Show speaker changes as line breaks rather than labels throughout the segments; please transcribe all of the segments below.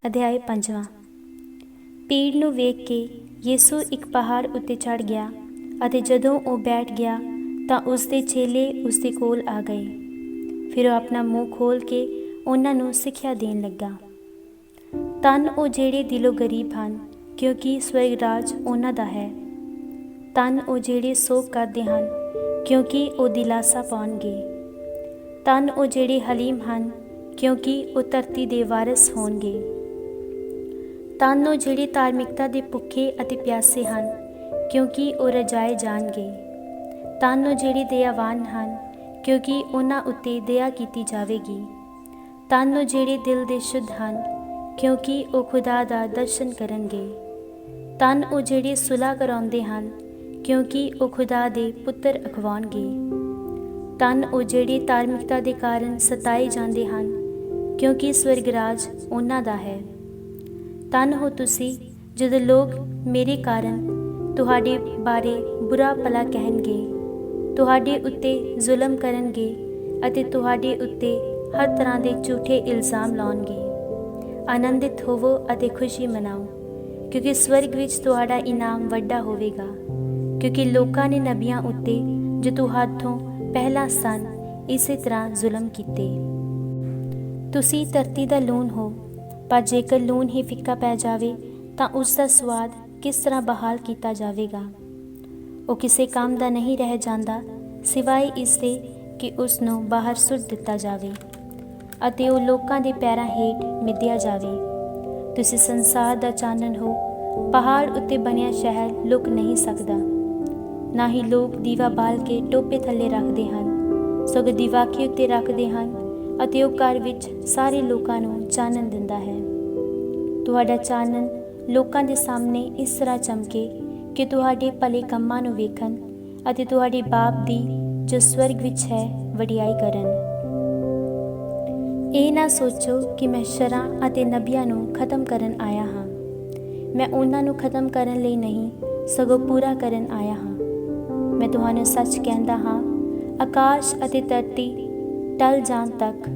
ਅਧਿਆਇ 5। ਭੀੜ ਨੂੰ ਵੇਖ ਕੇ ਯਿਸੂ ਇੱਕ ਪਹਾੜ ਉੱਤੇ ਚੜ੍ਹ ਗਿਆ ਅਤੇ ਜਦੋਂ ਉਹ ਬੈਠ ਗਿਆ ਤਾਂ ਉਸ ਦੇ ਚੇਲੇ ਉਸ ਦੇ ਕੋਲ ਆ ਗਏ। ਫਿਰ ਉਹ ਆਪਣਾ ਮੂੰਹ ਖੋਲ੍ਹ ਕੇ ਉਹਨਾਂ ਨੂੰ ਸਿੱਖਿਆ ਦੇਣ ਲੱਗਾ। ਧੰਨ ਉਹ ਜਿਹੜੇ ਦਿਲੋਂ ਗਰੀਬ ਹਨ, ਕਿਉਂਕਿ ਸਵਰਗ ਰਾਜ ਉਹਨਾਂ ਦਾ ਹੈ। ਧੰਨ ਉਹ ਜਿਹੜੇ ਸੋਗ ਕਰਦੇ ਹਨ, ਕਿਉਂਕਿ ਉਹ ਦਿਲਾਸਾ ਪਾਉਣਗੇ। ਧੰਨ ਉਹ ਜਿਹੜੇ ਹਲੀਮ ਹਨ, ਕਿਉਂਕਿ ਉਹ ਧਰਤੀ ਦੇ ਵਾਰਸ ਹੋਣਗੇ। ਧੰਨ ਉਹ ਜਿਹੜੇ ਧਾਰਮਿਕਤਾ ਦੇ ਭੁੱਖੇ ਅਤੇ ਪਿਆਸੇ ਹਨ, ਕਿਉਂਕਿ ਉਹ ਰਜਾਏ ਜਾਣਗੇ। ਧੰਨ ਉਹ ਜਿਹੜੇ ਦਇਆਵਾਨ ਹਨ, ਕਿਉਂਕਿ ਉਹਨਾਂ ਉੱਤੇ ਦਇਆ ਕੀਤੀ ਜਾਵੇਗੀ। ਧੰਨ ਉਹ ਜਿਹੜੇ ਦਿਲ ਦੇ ਸ਼ੁੱਧ ਹਨ, ਕਿਉਂਕਿ ਉਹ ਖੁਦਾ ਦਾ ਦਰਸ਼ਨ ਕਰਨਗੇ। ਧੰਨ ਉਹ ਜਿਹੜੇ ਸੁਲ੍ਹਾ ਕਰਾਉਂਦੇ ਹਨ, ਕਿਉਂਕਿ ਉਹ ਖੁਦਾ ਦੇ ਪੁੱਤਰ ਅਖਵਾਉਣਗੇ। ਧੰਨ ਉਹ ਜਿਹੜੇ ਧਾਰਮਿਕਤਾ ਦੇ ਕਾਰਨ ਸਤਾਏ ਜਾਂਦੇ ਹਨ, ਕਿਉਂਕਿ ਸਵਰਗ ਰਾਜ ਉਹਨਾਂ ਦਾ ਹੈ। ਧੰਨ ਹੋ ਤੁਸੀਂ ਜਦੋਂ ਲੋਕ ਮੇਰੇ ਕਾਰਨ ਤੁਹਾਡੇ ਬਾਰੇ ਬੁਰਾ ਭਲਾ ਕਹਿਣਗੇ, ਤੁਹਾਡੇ ਉੱਤੇ ਜ਼ੁਲਮ ਕਰਨਗੇ ਅਤੇ ਤੁਹਾਡੇ ਉੱਤੇ ਹਰ ਤਰ੍ਹਾਂ ਦੇ ਝੂਠੇ ਇਲਜ਼ਾਮ ਲਾਉਣਗੇ। ਆਨੰਦਿਤ ਹੋਵੋ ਅਤੇ ਖੁਸ਼ੀ ਮਨਾਓ, ਕਿਉਂਕਿ ਸਵਰਗ ਵਿੱਚ ਤੁਹਾਡਾ ਇਨਾਮ ਵੱਡਾ ਹੋਵੇਗਾ, ਕਿਉਂਕਿ ਲੋਕਾਂ ਨੇ ਨਬੀਆਂ ਉੱਤੇ ਜੋ ਤੁਹਾਥੋਂ ਪਹਿਲਾਂ ਸਨ ਇਸੇ ਤਰ੍ਹਾਂ ਜ਼ੁਲਮ ਕੀਤੇ। ਤੁਸੀਂ ਧਰਤੀ ਦਾ ਲੂਣ ਹੋ, ਪਰ ਜੇਕਰ ਲੂਣ ਹੀ ਫਿੱਕਾ ਪੈ ਜਾਵੇ ਤਾਂ ਉਸ ਦਾ ਸਵਾਦ ਕਿਸ ਤਰ੍ਹਾਂ ਬਹਾਲ ਕੀਤਾ ਜਾਵੇਗਾ। ਉਹ ਕਿਸੇ ਕੰਮ ਦਾ ਨਹੀਂ ਰਹਿ ਜਾਂਦਾ, ਸਿਵਾਏ ਇਸ ਦੇ ਕਿ ਉਸ ਨੂੰ ਬਾਹਰ ਸੁੱਟ ਦਿੱਤਾ ਜਾਵੇ ਅਤੇ ਉਹ ਲੋਕਾਂ ਦੇ ਪੈਰਾਂ ਹੇਠ ਮਿਧਿਆ ਜਾਵੇ। ਤੁਸੀਂ ਸੰਸਾਰ ਦਾ ਚਾਨਣ ਹੋ। ਪਹਾੜ ਉੱਤੇ ਬਣਿਆ ਸ਼ਹਿਰ ਲੁਕ ਨਹੀਂ ਸਕਦਾ। ਨਾ ਹੀ ਲੋਕ ਦੀਵਾ ਬਾਲ ਕੇ ਟੋਪੇ ਥੱਲੇ ਰੱਖਦੇ ਹਨ, ਸਗੋਂ ਦੀਵਾਕੇ ਉੱਤੇ ਰੱਖਦੇ ਹਨ ਅਤੇ ਉਹ ਘਰ ਵਿੱਚ ਸਾਰੇ ਲੋਕਾਂ ਨੂੰ ਚਾਨਣ ਦਿੰਦਾ ਹੈ। ਤੁਹਾਡਾ ਚਾਨਣ ਲੋਕਾਂ ਦੇ ਸਾਹਮਣੇ ਇਸ ਤਰ੍ਹਾਂ ਚਮਕੇ ਕਿ ਤੁਹਾਡੇ ਭਲੇ ਕੰਮਾਂ ਨੂੰ ਵੇਖਣ ਅਤੇ ਤੁਹਾਡੇ ਬਾਪ ਦੀ ਜੋ ਸਵਰਗ ਵਿੱਚ ਹੈ ਵਡਿਆਈ ਕਰਨ। ਇਹ ਨਾ ਸੋਚੋ ਕਿ ਮੈਂ ਸ਼ਰਾਂ ਅਤੇ ਨਬੀਆਂ ਨੂੰ ਖਤਮ ਕਰਨ ਆਇਆ ਹਾਂ। ਮੈਂ ਉਹਨਾਂ ਨੂੰ ਖਤਮ ਕਰਨ ਲਈ ਨਹੀਂ, ਸਗੋਂ ਪੂਰਾ ਕਰਨ ਆਇਆ ਹਾਂ। ਮੈਂ ਤੁਹਾਨੂੰ ਸੱਚ ਕਹਿੰਦਾ ਹਾਂ, ਆਕਾਸ਼ ਅਤੇ ਧਰਤੀ ਟਲ ਜਾਣ ਤੱਕ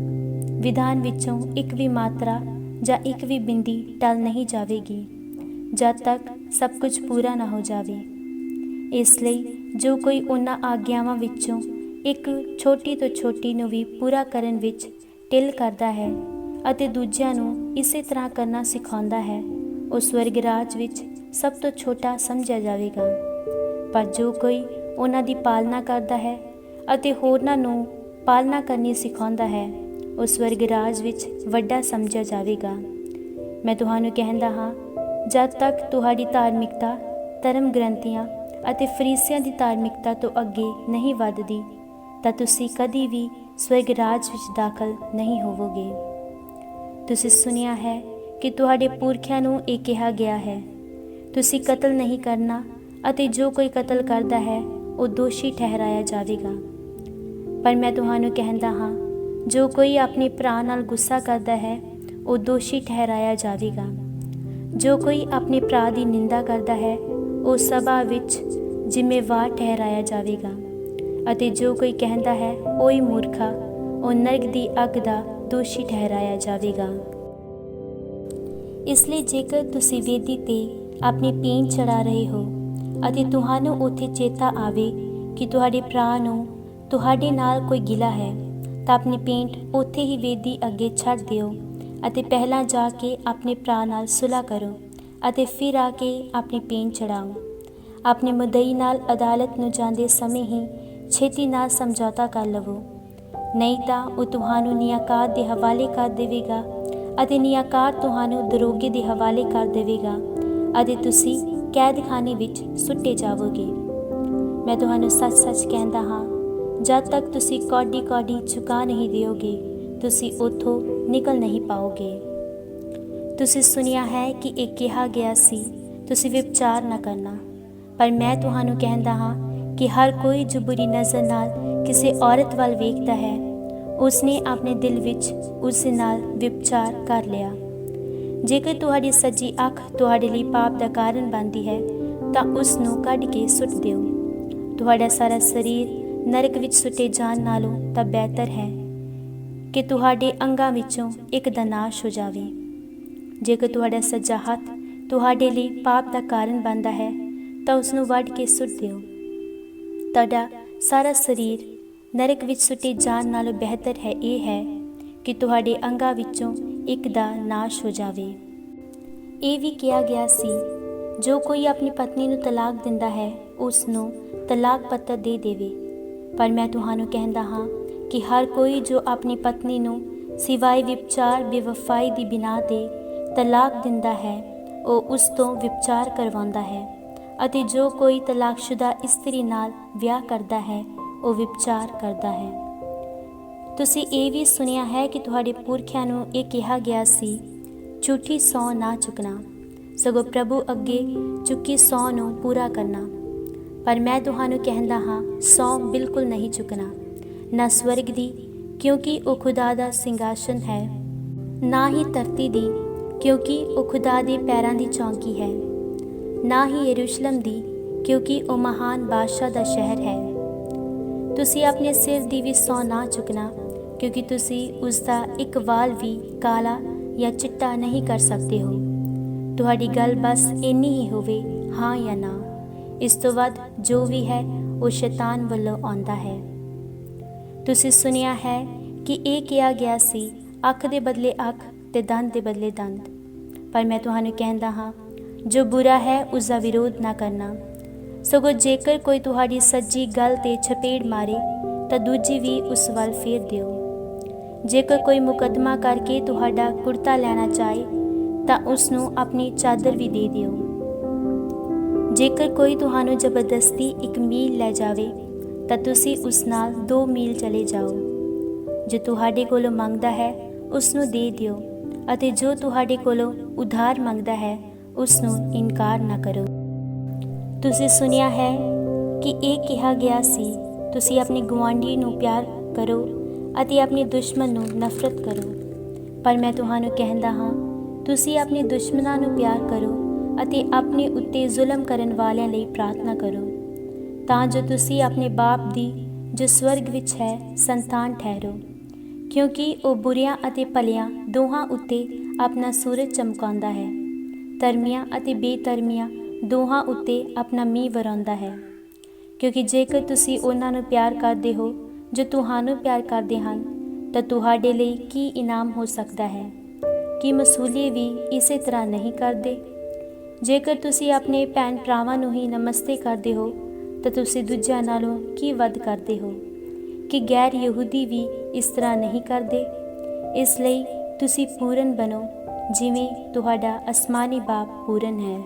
ਵਿਧਾਨ ਵਿੱਚੋਂ ਇੱਕ ਵੀ ਮਾਤਰਾ ਜਾਂ ਇੱਕ ਵੀ ਬਿੰਦੀ ਟਲ ਨਹੀਂ ਜਾਵੇਗੀ, ਜਦ ਤੱਕ ਸਭ ਕੁਝ ਪੂਰਾ ਨਾ ਹੋ ਜਾਵੇ। ਇਸ ਲਈ ਜੋ ਕੋਈ ਉਹਨਾਂ ਆਗਿਆਵਾਂ ਵਿੱਚੋਂ ਇੱਕ ਛੋਟੀ ਤੋਂ ਛੋਟੀ ਨੂੰ ਵੀ ਪੂਰਾ ਕਰਨ ਵਿੱਚ ਢਿੱਲ ਕਰਦਾ ਹੈ ਅਤੇ ਦੂਜਿਆਂ ਨੂੰ ਇਸੇ ਤਰ੍ਹਾਂ ਕਰਨਾ ਸਿਖਾਉਂਦਾ ਹੈ, ਉਹ ਸਵਰਗ ਰਾਜ ਵਿੱਚ ਸਭ ਤੋਂ ਛੋਟਾ ਸਮਝਿਆ ਜਾਵੇਗਾ। ਪਰ ਜੋ ਕੋਈ ਉਹਨਾਂ ਦੀ ਪਾਲਣਾ ਕਰਦਾ ਹੈ ਅਤੇ ਹੋਰਨਾਂ ਨੂੰ ਪਾਲਣਾ ਕਰਨੀ ਸਿਖਾਉਂਦਾ ਹੈ, ਉਹ ਸਵਰਗ ਰਾਜ ਵਿੱਚ ਵੱਡਾ ਸਮਝਿਆ ਜਾਵੇਗਾ। ਮੈਂ ਤੁਹਾਨੂੰ ਕਹਿੰਦਾ ਹਾਂ, ਜਦ ਤੱਕ ਤੁਹਾਡੀ ਧਾਰਮਿਕਤਾ ਧਰਮ ਗ੍ਰੰਥੀਆਂ ਅਤੇ ਫਰੀਸੀਆਂ ਦੀ ਧਾਰਮਿਕਤਾ ਤੋਂ ਅੱਗੇ ਨਹੀਂ ਵੱਧਦੀ, ਤਾਂ ਤੁਸੀਂ ਕਦੀ ਵੀ ਸਵਰਗ ਰਾਜ ਵਿੱਚ ਦਾਖਲ ਨਹੀਂ ਹੋਵੋਗੇ। ਤੁਸੀਂ ਸੁਣਿਆ ਹੈ ਕਿ ਤੁਹਾਡੇ ਪੁਰਖਿਆਂ ਨੂੰ ਇਹ ਕਿਹਾ ਗਿਆ ਹੈ, ਤੁਸੀਂ ਕਤਲ ਨਹੀਂ ਕਰਨਾ ਅਤੇ ਜੋ ਕੋਈ ਕਤਲ ਕਰਦਾ ਹੈ ਉਹ ਦੋਸ਼ੀ ਠਹਿਰਾਇਆ ਜਾਵੇਗਾ। ਪਰ ਮੈਂ ਤੁਹਾਨੂੰ ਕਹਿੰਦਾ ਹਾਂ, ਜੋ ਕੋਈ ਆਪਣੇ ਭਰਾ ਨਾਲ ਗੁੱਸਾ ਕਰਦਾ ਹੈ ਉਹ ਦੋਸ਼ੀ ਠਹਿਰਾਇਆ ਜਾਵੇਗਾ। ਜੋ ਕੋਈ ਆਪਣੇ ਭਰਾ ਦੀ ਨਿੰਦਾ ਕਰਦਾ ਹੈ ਉਹ ਸਭਾ ਵਿੱਚ ਜ਼ਿੰਮੇਵਾਰ ਠਹਿਰਾਇਆ ਜਾਵੇਗਾ। ਅਤੇ ਜੋ ਕੋਈ ਕਹਿੰਦਾ ਹੈ ਓਏ ਮੂਰਖਾ, ਉਹ ਨਰਕ ਦੀ ਅੱਗ ਦਾ ਦੋਸ਼ੀ ਠਹਿਰਾਇਆ ਜਾਵੇਗਾ। ਇਸ ਲਈ ਜੇਕਰ ਤੁਸੀਂ ਵੇਦੀ 'ਤੇ ਆਪਣੀ ਪੀਣ ਚੜਾ ਰਹੇ ਹੋ ਅਤੇ ਤੁਹਾਨੂੰ ਉੱਥੇ ਚੇਤਾ ਆਵੇ ਕਿ ਤੁਹਾਡੇ ਭਰਾ ਨੂੰ ਤੁਹਾਡੇ ਨਾਲ ਕੋਈ ਗਿਲਾ ਹੈ, ਤਾਂ ਆਪਣੀ ਪੇਂਟ ਉੱਥੇ ਹੀ ਵੇਦੀ ਅੱਗੇ ਛੱਡ ਦਿਓ ਅਤੇ ਪਹਿਲਾਂ ਜਾ ਕੇ ਆਪਣੇ ਭਰਾ ਨਾਲ ਸੁਲ੍ਹਾ ਕਰੋ ਅਤੇ ਫਿਰ ਆ ਕੇ ਆਪਣੀ ਪੇਂਟ ਚੜਾਓ। ਆਪਣੇ ਮੁਦਈ ਨਾਲ ਅਦਾਲਤ ਨੂੰ ਜਾਂਦੇ ਸਮੇਂ ਹੀ ਛੇਤੀ ਨਾਲ ਸਮਝੌਤਾ ਕਰ ਲਵੋ, ਨਹੀਂ ਤਾਂ ਉਹ ਤੁਹਾਨੂੰ ਨਿਆਂਕਾਰ ਦੇ ਹਵਾਲੇ ਕਰ ਦੇਵੇਗਾ ਅਤੇ ਨਿਆਂਕਾਰ ਤੁਹਾਨੂੰ ਦਰੋਗੇ ਦੇ ਹਵਾਲੇ ਕਰ ਦੇਵੇਗਾ ਅਤੇ ਤੁਸੀਂ ਕੈਦਖਾਨੇ ਵਿੱਚ ਸੁੱਟੇ ਜਾਵੋਗੇ। ਮੈਂ ਤੁਹਾਨੂੰ ਸੱਚ-ਸੱਚ ਕਹਿੰਦਾ ਹਾਂ, ਜਦ ਤੱਕ ਤੁਸੀਂ ਕੌਡੀ ਚੁਕਾ ਨਹੀਂ ਦਿਓਗੇ, ਤੁਸੀਂ ਉੱਥੋਂ ਨਿਕਲ ਨਹੀਂ ਪਾਓਗੇ। ਤੁਸੀਂ ਸੁਣਿਆ ਹੈ ਕਿ ਇਹ ਕਿਹਾ ਗਿਆ ਸੀ, ਤੁਸੀਂ ਵਿਭਚਾਰ ਨਾ ਕਰਨਾ। ਪਰ ਮੈਂ ਤੁਹਾਨੂੰ ਕਹਿੰਦਾ ਹਾਂ ਕਿ ਹਰ ਕੋਈ ਜੋ ਬੁਰੀ ਨਜ਼ਰ ਨਾਲ ਕਿਸੇ ਔਰਤ ਵੱਲ ਵੇਖਦਾ ਹੈ, ਉਸਨੇ ਆਪਣੇ ਦਿਲ ਵਿੱਚ ਉਸ ਨਾਲ ਵਿਭਚਾਰ ਕਰ ਲਿਆ। ਜੇਕਰ ਤੁਹਾਡੀ ਸੱਜੀ ਅੱਖ ਤੁਹਾਡੇ ਲਈ ਪਾਪ ਦਾ ਕਾਰਨ ਬਣਦੀ ਹੈ, ਤਾਂ ਉਸ ਨੂੰ ਕੱਢ ਕੇ ਸੁੱਟ ਦਿਓ। ਤੁਹਾਡਾ ਸਾਰਾ ਸਰੀਰ ਨਰਕ ਵਿੱਚ ਸੁੱਟੇ ਜਾਣ ਨਾਲੋਂ ਤਾਂ ਬਿਹਤਰ ਹੈ ਕਿ ਤੁਹਾਡੇ ਅੰਗਾਂ ਵਿੱਚੋਂ ਇੱਕ ਦਾ ਨਾਸ਼ ਹੋ ਜਾਵੇ। ਜੇਕਰ ਤੁਹਾਡਾ ਸੱਜਾ ਹੱਥ ਤੁਹਾਡੇ ਲਈ ਪਾਪ ਦਾ ਕਾਰਨ ਬਣਦਾ ਹੈ ਤਾਂ ਉਸ ਨੂੰ ਵੱਢ ਕੇ ਸੁੱਟ ਦਿਓ। ਤੁਹਾਡਾ ਸਾਰਾ ਸਰੀਰ ਨਰਕ ਵਿੱਚ ਸੁੱਟੇ ਜਾਣ ਨਾਲੋਂ ਬਿਹਤਰ ਇਹ ਹੈ ਕਿ ਤੁਹਾਡੇ ਅੰਗਾਂ ਵਿੱਚੋਂ ਇੱਕ ਦਾ ਨਾਸ਼ ਹੋ ਜਾਵੇ। ਇਹ ਵੀ ਕਿਹਾ ਗਿਆ ਸੀ, ਜੋ ਕੋਈ ਆਪਣੀ ਪਤਨੀ ਨੂੰ ਤਲਾਕ ਦਿੰਦਾ ਹੈ ਉਸ ਨੂੰ ਤਲਾਕ ਪੱਤਰ ਦੇ ਦੇਵੇ। ਪਰ ਮੈਂ ਤੁਹਾਨੂੰ ਕਹਿੰਦਾ ਹਾਂ ਕਿ ਹਰ ਕੋਈ ਜੋ ਆਪਣੀ ਪਤਨੀ ਨੂੰ ਸਿਵਾਏ ਵਿਭਚਾਰ ਬੇਵਫਾਈ ਦੀ ਬਿਨਾ 'ਤੇ ਤਲਾਕ ਦਿੰਦਾ ਹੈ ਉਹ ਉਸ ਤੋਂ ਵਿਭਚਾਰ ਕਰਵਾਉਂਦਾ ਹੈ, ਅਤੇ ਜੋ ਕੋਈ ਤਲਾਕਸ਼ੁਦਾ ਇਸਤਰੀ ਨਾਲ ਵਿਆਹ ਕਰਦਾ ਹੈ ਉਹ ਵਿਭਚਾਰ ਕਰਦਾ ਹੈ। ਤੁਸੀਂ ਇਹ ਵੀ ਸੁਣਿਆ ਹੈ ਕਿ ਤੁਹਾਡੇ ਪੁਰਖਿਆਂ ਨੂੰ ਇਹ ਕਿਹਾ ਗਿਆ ਸੀ, ਝੂਠੀ ਸਹੁੰ ਨਾ ਚੁੱਕਣਾ, ਸਗੋਂ ਪ੍ਰਭੂ ਅੱਗੇ ਚੁੱਕੀ ਸਹੁੰ ਨੂੰ ਪੂਰਾ ਕਰਨਾ। ਪਰ ਮੈਂ ਤੁਹਾਨੂੰ ਕਹਿੰਦਾ ਹਾਂ, ਸਹੁੰ ਬਿਲਕੁਲ ਨਹੀਂ ਚੁੱਕਣਾ, ਨਾ ਸਵਰਗ ਦੀ, ਕਿਉਂਕਿ ਉਹ ਖੁਦਾ ਦਾ ਸਿੰਘਾਸਨ ਹੈ, ਨਾ ਹੀ ਧਰਤੀ ਦੀ, ਕਿਉਂਕਿ ਉਹ ਖੁਦਾ ਦੇ ਪੈਰਾਂ ਦੀ ਚੌਂਕੀ ਹੈ, ਨਾ ਹੀ ਯਰੂਸ਼ਲਮ ਦੀ, ਕਿਉਂਕਿ ਉਹ ਮਹਾਨ ਬਾਦਸ਼ਾਹ ਦਾ ਸ਼ਹਿਰ ਹੈ। ਤੁਸੀਂ ਆਪਣੇ ਸਿਰ ਦੀ ਵੀ ਸਹੁੰ ਨਾ ਚੁੱਕਣਾ, ਕਿਉਂਕਿ ਤੁਸੀਂ ਉਸ ਦਾ ਇੱਕ ਵਾਲ ਵੀ ਕਾਲਾ ਜਾਂ ਚਿੱਟਾ ਨਹੀਂ ਕਰ ਸਕਦੇ ਹੋ। ਤੁਹਾਡੀ ਗੱਲ ਬਸ ਇੰਨੀ ਹੀ ਹੋਵੇ, ਹਾਂ ਜਾਂ ਨਾ। ਇਸ ਤੋਂ ਵੱਧ ਜੋ ਵੀ ਹੈ ਉਹ ਸ਼ੈਤਾਨ ਵੱਲੋਂ ਆਉਂਦਾ ਹੈ। ਤੁਸੀਂ ਸੁਣਿਆ ਹੈ ਕਿ ਇਹ ਕਿਹਾ ਗਿਆ ਸੀ, ਅੱਖ ਦੇ ਬਦਲੇ ਅੱਖ ਤੇ ਦੰਦ ਦੇ ਬਦਲੇ ਦੰਦ। ਪਰ ਮੈਂ ਤੁਹਾਨੂੰ ਕਹਿੰਦਾ ਹਾਂ, ਜੋ ਬੁਰਾ ਹੈ ਉਸ ਦਾ ਵਿਰੋਧ ਨਾ ਕਰਨਾ। ਸਗੋਂ ਜੇਕਰ ਕੋਈ ਤੁਹਾਡੀ ਸੱਜੀ ਗੱਲ 'ਤੇ ਚਪੇੜ ਮਾਰੇ ਤਾਂ ਦੂਜੀ ਵੀ ਉਸ ਵੱਲ ਫੇਰ ਦਿਓ। ਜੇਕਰ ਕੋਈ ਮੁਕੱਦਮਾ ਕਰਕੇ ਤੁਹਾਡਾ ਕੁੜਤਾ ਲੈਣਾ ਚਾਹੇ ਤਾਂ ਉਸ ਨੂੰ ਆਪਣੀ ਚਾਦਰ ਵੀ ਦੇ ਦਿਓ। ਜੇਕਰ ਕੋਈ ਤੁਹਾਨੂੰ ਜ਼ਬਰਦਸਤੀ 1 ਮੀਲ ਲੈ ਜਾਵੇ ਤਾਂ ਤੁਸੀਂ ਉਸ ਨਾਲ 2 ਮੀਲ ਚਲੇ ਜਾਓ। ਜੋ ਤੁਹਾਡੇ ਕੋਲੋਂ ਮੰਗਦਾ ਹੈ ਉਸ ਨੂੰ ਦੇ ਦਿਓ, ਅਤੇ ਜੋ ਤੁਹਾਡੇ ਕੋਲੋਂ ਉਧਾਰ ਮੰਗਦਾ ਹੈ ਉਸ ਨੂੰ ਇਨਕਾਰ ਨਾ ਕਰੋ। ਤੁਸੀਂ ਸੁਣਿਆ ਹੈ ਕਿ ਇਹ ਕਿਹਾ ਗਿਆ ਸੀ, ਤੁਸੀਂ ਆਪਣੇ ਗੁਆਂਢੀ ਨੂੰ ਪਿਆਰ ਕਰੋ ਅਤੇ ਆਪਣੇ ਦੁਸ਼ਮਣ ਨੂੰ ਨਫ਼ਰਤ ਕਰੋ। ਪਰ ਮੈਂ ਤੁਹਾਨੂੰ ਕਹਿੰਦਾ ਹਾਂ, ਤੁਸੀਂ ਆਪਣੇ ਦੁਸ਼ਮਣਾਂ ਨੂੰ ਪਿਆਰ ਕਰੋ ਅਤੇ ਆਪਣੇ ਉੱਤੇ ਜ਼ੁਲਮ ਕਰਨ ਵਾਲਿਆਂ ਲਈ ਪ੍ਰਾਰਥਨਾ ਕਰੋ, ਤਾਂ ਜੋ ਤੁਸੀਂ ਆਪਣੇ ਬਾਪ ਦੀ ਜੋ ਸਵਰਗ ਵਿੱਚ ਹੈ ਸੰਤਾਨ ਠਹਿਰੋ, ਕਿਉਂਕਿ ਉਹ ਬੁਰਿਆਂ ਅਤੇ ਭਲਿਆਂ ਦੋਹਾਂ ਉੱਤੇ ਆਪਣਾ ਸੂਰਜ ਚਮਕਾਉਂਦਾ ਹੈ, ਧਰਮੀਆਂ ਅਤੇ ਬੇਧਰਮੀਆਂ ਦੋਹਾਂ ਉੱਤੇ ਆਪਣਾ ਮੀਂਹ ਵਰਾਉਂਦਾ ਹੈ। ਕਿਉਂਕਿ ਜੇਕਰ ਤੁਸੀਂ ਉਹਨਾਂ ਨੂੰ ਪਿਆਰ ਕਰਦੇ ਹੋ ਜੋ ਤੁਹਾਨੂੰ ਪਿਆਰ ਕਰਦੇ ਹਨ ਤਾਂ ਤੁਹਾਡੇ ਲਈ ਕੀ ਇਨਾਮ ਹੋ ਸਕਦਾ ਹੈ? ਕੀ ਮਸੂਲੀਏ ਵੀ ਇਸੇ ਤਰ੍ਹਾਂ ਨਹੀਂ ਕਰਦੇ? ਜੇਕਰ ਤੁਸੀਂ ਆਪਣੇ ਭੈਣ ਭਰਾਵਾਂ ਨੂੰ ਹੀ ਨਮਸਤੇ ਕਰਦੇ ਹੋ ਤਾਂ ਤੁਸੀਂ ਦੂਜਿਆਂ ਨਾਲੋਂ ਕੀ ਵੱਧ ਕਰਦੇ ਹੋ? ਕਿ ਗੈਰ ਯਹੂਦੀ ਵੀ ਇਸ ਤਰ੍ਹਾਂ ਨਹੀਂ ਕਰਦੇ? ਇਸ ਲਈ ਤੁਸੀਂ ਪੂਰਨ ਬਣੋ ਜਿਵੇਂ ਤੁਹਾਡਾ ਅਸਮਾਨੀ ਬਾਪ ਪੂਰਨ ਹੈ।